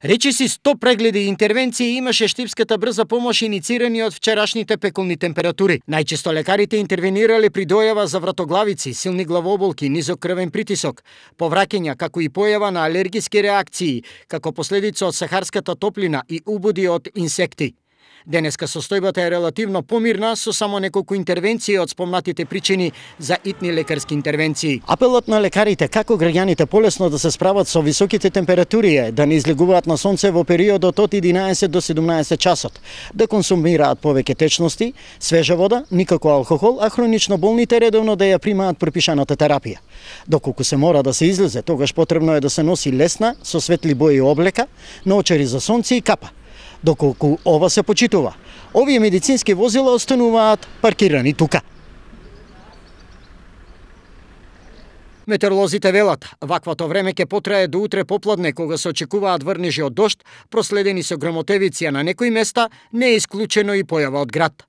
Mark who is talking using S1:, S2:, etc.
S1: Речиси 100 прегледи и интервенции имаше штипската брза помош иницирани од вчерашните пеколни температури. Најчесто лекарите интервенирале при дојава за вратоглавици, силни главоболки, низок крвен притисок, повраќања како и појава на алергиски реакции, како последица од сахарската топлина и убуди од инсекти. Денеска состојбата е релативно помирна со само неколку интервенции од спомнатите причини за итни лекарски интервенции. Апелот на лекарите како граѓаните полесно да се справат со високите температури е да не излегуваат на сонце во периодот од 11 до 17 часот, да консумираат повеќе течности, свежа вода, никако алкохол, а хронично болните редовно да ја примаат препишаната терапија. Доколку се мора да се излезе, тогаш потребно е да се носи лесна со светли бои облека, наочари за сонце и капа. Доколку ова се почитува, овие медицински возила остануваат паркирани тука. Метеоролозите велат, ваквото време ќе потрае до утре попладне, кога се очекуваат врнежи од дожд, проследени со грмотевици, а на некои места не е исклучено и појава од град.